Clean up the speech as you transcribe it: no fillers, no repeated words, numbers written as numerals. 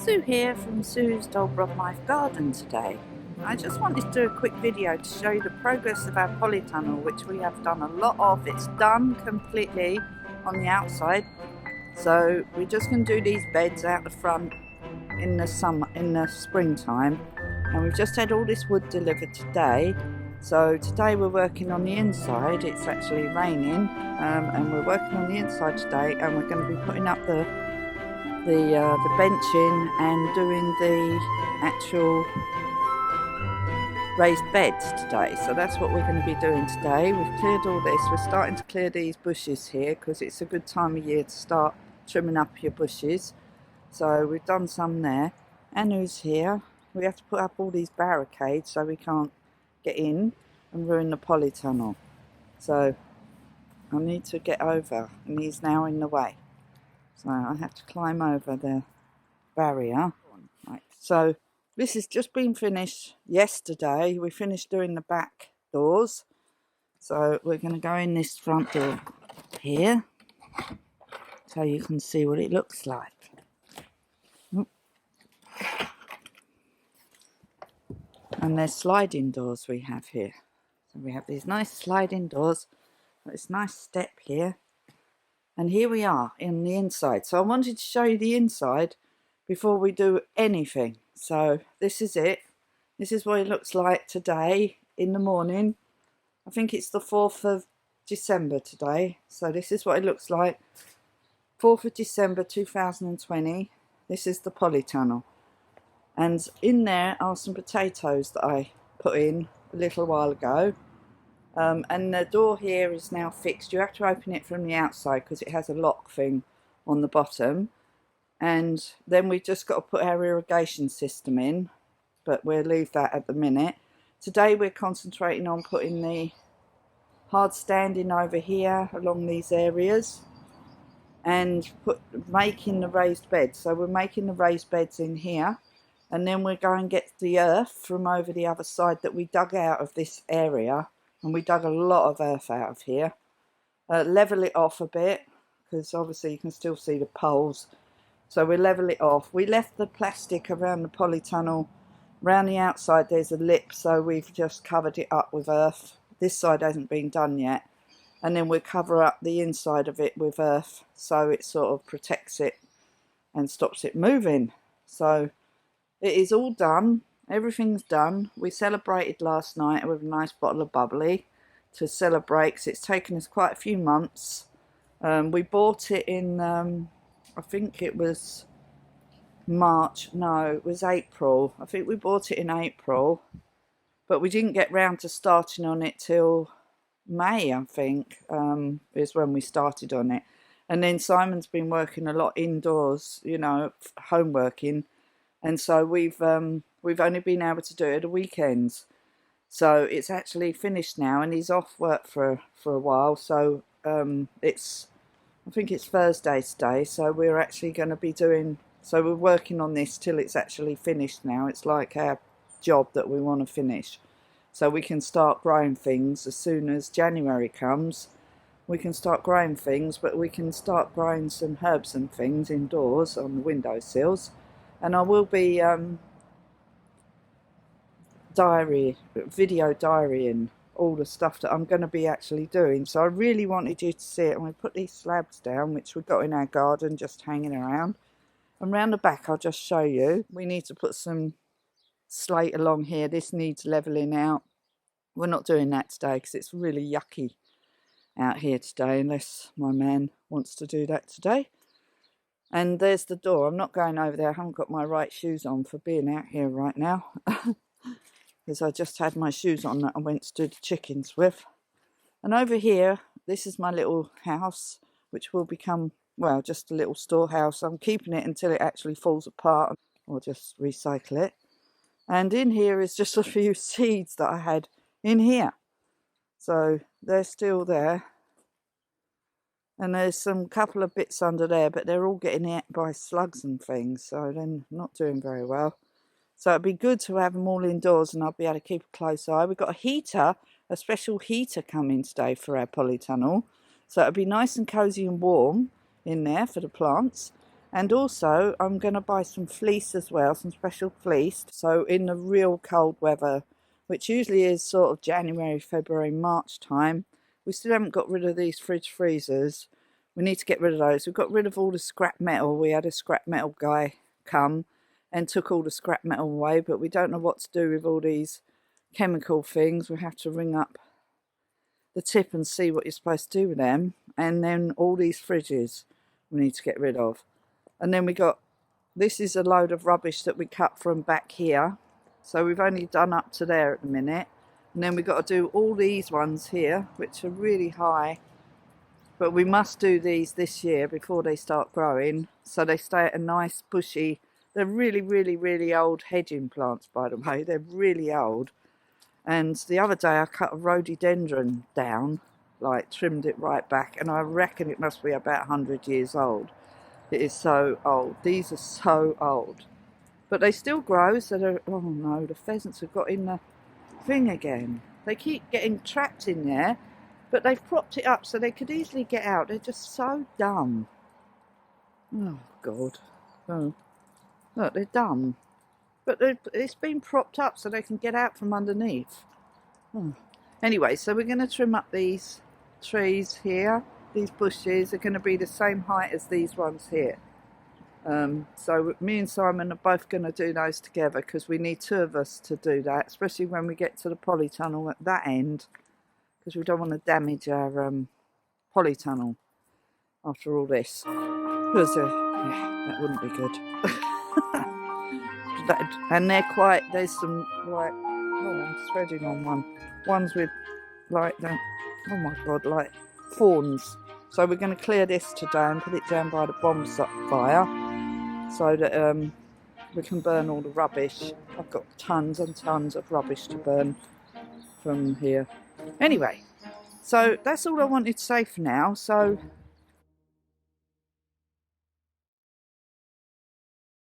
Sue here from Sue's Dog Life Garden today. I just wanted to do a quick video to show you the progress of our polytunnel, which we have done a lot of. It's done completely on the outside, so we're just going to do these beds out the front in the springtime, and we've just had all this wood delivered today. So today we're working on the inside. It's actually raining, and we're working on the inside today, and we're going to be putting up the benching and doing the actual raised beds today. So that's what we're going to be doing today. We've cleared all this. We're starting to clear these bushes here because it's a good time of year to start trimming up your bushes. So we've done some there. Anu's here. We have to put up all these barricades so we can't get in and ruin the polytunnel. So I need to get over, and he's now in the way. So I have to climb over the barrier. Right. So this has just been finished yesterday. We finished doing the back doors. So we're going to go in this front door here so you can see what it looks like. And there's sliding doors we have here. So we have these nice sliding doors. This nice step here. And here we are in the inside. So I wanted to show you the inside before we do anything. So this is it. This is what it looks like today in the morning. I think it's the 4th of December today. So this is what it looks like. 4th of December 2020. This is the polytunnel. And in there are some potatoes that I put in a little while ago. And the door here is now fixed. You have to open it from the outside because it has a lock thing on the bottom. And then we've just got to put our irrigation system in, but we'll leave that at the minute. Today we're concentrating on putting the hard standing over here along these areas and making the raised beds. So we're making the raised beds in here, and then we're going to get the earth from over the other side that we dug out of this area. And we dug a lot of earth out of here. Level it off a bit, because obviously you can still see the poles. So we level it off. We left the plastic around the polytunnel. Around the outside there's a lip, so we've just covered it up with earth. This side hasn't been done yet. And then we'll cover up the inside of it with earth, so it sort of protects it and stops it moving. So it is all done. Everything's done. We celebrated last night with a nice bottle of bubbly to celebrate, because it's taken us quite a few months. We bought it in, I think it was March. No, it was April. I think we bought it in April, but we didn't get round to starting on it till May, I think, is when we started on it. And then Simon's been working a lot indoors, you know, home working. And so we've only been able to do it at the weekends. So it's actually finished now, and he's off work for a while. So I think it's Thursday today. So we're actually going to be so we're working on this till it's actually finished now. It's like our job that we want to finish. So we can start growing things as soon as January comes. We can start growing things, but we can start growing some herbs and things indoors on the windowsills. And I will be video diarying all the stuff that I'm going to be actually doing. So I really wanted you to see it. I'm going to put these slabs down, which we've got in our garden just hanging around. And round the back I'll just show you. We need to put some slate along here. This needs levelling out. We're not doing that today because it's really yucky out here today, unless my man wants to do that today. And there's the door. I'm not going over there. I haven't got my right shoes on for being out here right now. Because I just had my shoes on that I went to do the chickens with. And over here, this is my little house, which will become, well, just a little storehouse. I'm keeping it until it actually falls apart, or just recycle it. And in here is just a few seeds that I had in here. So they're still there. And there's some couple of bits under there, but they're all getting eaten by slugs and things, so they're not doing very well. So it'd be good to have them all indoors, and I'll be able to keep a close eye. We've got a heater, a special heater coming today for our polytunnel. So it'll be nice and cosy and warm in there for the plants. And also I'm going to buy some fleece as well, some special fleece. So in the real cold weather, which usually is sort of January, February, March time, we still haven't got rid of these fridge freezers. We need to get rid of those. We've got rid of all the scrap metal. We had a scrap metal guy come and took all the scrap metal away, but we don't know what to do with all these chemical things. We have to ring up the tip and see what you're supposed to do with them. And then all these fridges we need to get rid of. And then we got, this is a load of rubbish that we cut from back here. So we've only done up to there at the minute. And then we've got to do all these ones here, which are really high. But we must do these this year before they start growing. So they stay at a nice bushy, they're really, really, really old hedging plants, by the way. They're really old. And the other day I cut a rhododendron down, like trimmed it right back. And I reckon it must be about 100 years old. It is so old. These are so old. But they still grow, so they're... Oh no, the pheasants have got in the thing again. They keep getting trapped in there, but they've propped it up so they could easily get out. They're just so dumb. Oh, God. Oh. Look, they're dumb. But it's been propped up so they can get out from underneath. Oh. Anyway, so we're going to trim up these trees here. These bushes are going to be the same height as these ones here. So me and Simon are both going to do those together because we need two of us to do that, especially when we get to the polytunnel at that end, because we don't want to damage our polytunnel after all this. Because yeah, that wouldn't be good. And they're quite, there's some like, oh, I'm threading on ones with like that, oh my God, like thorns. So we're going to clear this today and put it down by the bonfire so that we can burn all the rubbish. I've got tons and tons of rubbish to burn from here. Anyway, so that's all I wanted to say for now. So